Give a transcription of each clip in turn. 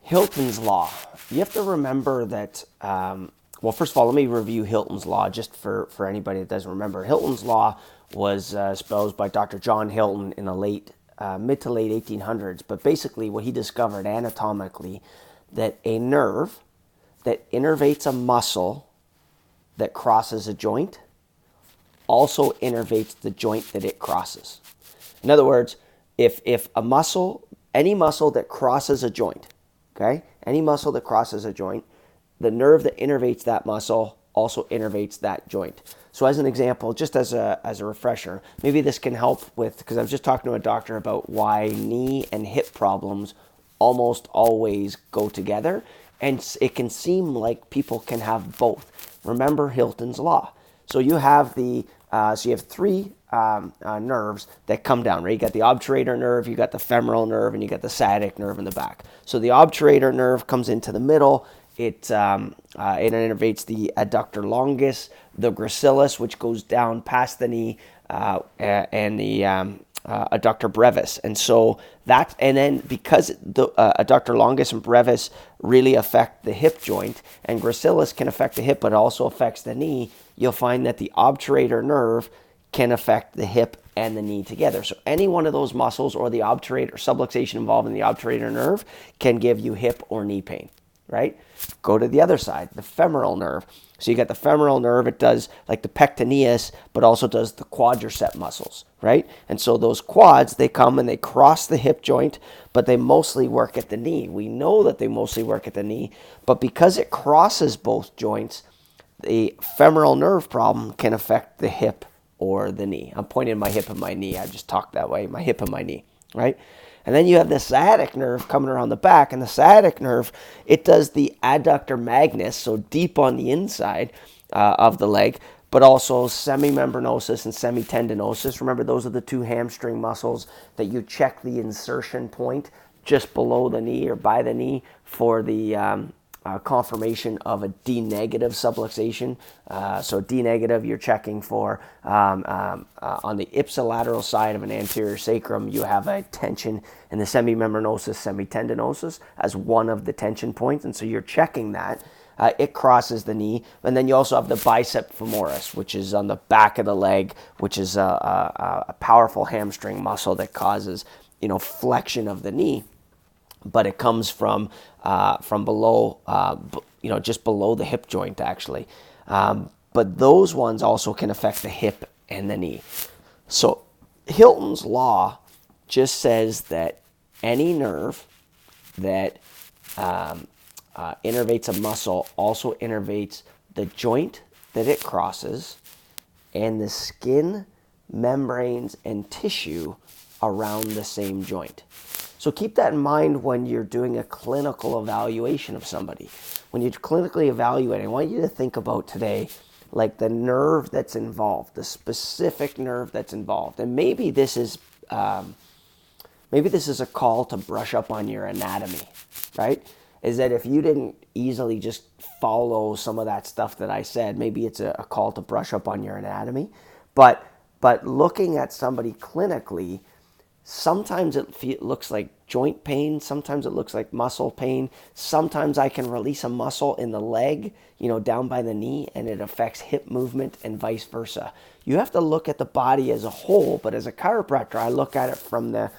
Hilton's Law. You have to remember that, well, first of all, let me review Hilton's Law just for anybody that doesn't remember. Hilton's Law was espoused by Dr. John Hilton in the mid to late 1800s. But basically, what he discovered anatomically, that a nerve that innervates a muscle that crosses a joint also innervates the joint that it crosses. In other words, if a muscle, any muscle that crosses a joint, okay, any muscle that crosses a joint, the nerve that innervates that muscle also innervates that joint. So as an example, just as a refresher, maybe this can help with, because I was just talking to a doctor about why knee and hip problems almost always go together, and it can seem like people can have both. Remember Hilton's Law. So you have three nerves that come down, right? You got the obturator nerve, you got the femoral nerve, and you got the sciatic nerve in the back. So the obturator nerve comes into the middle. It innervates the adductor longus, the gracilis, which goes down past the knee, and the adductor brevis. And then because the adductor longus and brevis really affect the hip joint, and gracilis can affect the hip, but it also affects the knee, you'll find that the obturator nerve can affect the hip and the knee together. So any one of those muscles or the obturator, subluxation involved in the obturator nerve can give you hip or knee pain, right? Go to the other side, the femoral nerve. So you got the femoral nerve, it does like the pectineus, but also does the quadricep muscles, right? And so those quads, they come and they cross the hip joint, but they mostly work at the knee. We know that they mostly work at the knee, but because it crosses both joints, the femoral nerve problem can affect the hip or the knee. I'm pointing my hip and my knee. I just talk that way, my hip and my knee, right? And then you have the sciatic nerve coming around the back, and the sciatic nerve, it does the adductor magnus, so deep on the inside of the leg, but also semimembranosus and semitendinosus. Remember, those are the two hamstring muscles that you check the insertion point just below the knee or by the knee for the confirmation of a D negative subluxation. So D negative, you're checking for on the ipsilateral side of an anterior sacrum, you have a tension in the semimembranosus, semitendinosus as one of the tension points, and so you're checking that. It crosses the knee, and then you also have the bicep femoris, which is on the back of the leg, which is a powerful hamstring muscle that causes flexion of the knee. But it comes from below, just below the hip joint, actually. But those ones also can affect the hip and the knee. So Hilton's Law just says that any nerve that innervates a muscle also innervates the joint that it crosses and the skin, membranes, and tissue around the same joint. So keep that in mind when you're doing a clinical evaluation of somebody. When you're clinically evaluating, I want you to think about today, like the nerve that's involved, the specific nerve that's involved. And maybe this is a call to brush up on your anatomy, right? Is that if you didn't easily just follow some of that stuff that I said, maybe it's a call to brush up on your anatomy. But looking at somebody clinically, sometimes it looks like joint pain. Sometimes it looks like muscle pain. Sometimes I can release a muscle in the leg, down by the knee, and it affects hip movement and vice versa. You have to look at the body as a whole, but as a chiropractor, I look at it from the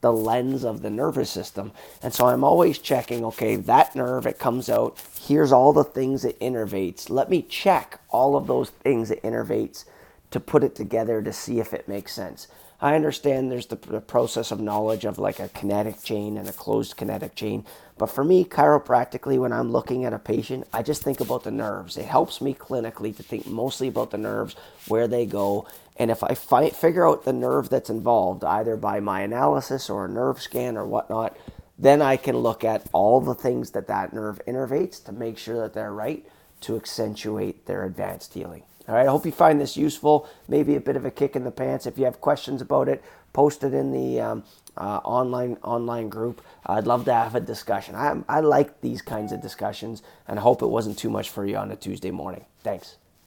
lens of the nervous system. And so I'm always checking, okay, that nerve, it comes out. Here's all the things it innervates. Let me check all of those things it innervates to put it together to see if it makes sense. I understand there's the process of knowledge of like a kinetic chain and a closed kinetic chain. But for me, chiropractically, when I'm looking at a patient, I just think about the nerves. It helps me clinically to think mostly about the nerves, where they go. And if I figure out the nerve that's involved, either by my analysis or a nerve scan or whatnot, then I can look at all the things that nerve innervates to make sure that they're right to accentuate their advanced healing. All right, I hope you find this useful, maybe a bit of a kick in the pants. If you have questions about it, post it in the online group. I'd love to have a discussion. I like these kinds of discussions, and I hope it wasn't too much for you on a Tuesday morning. Thanks.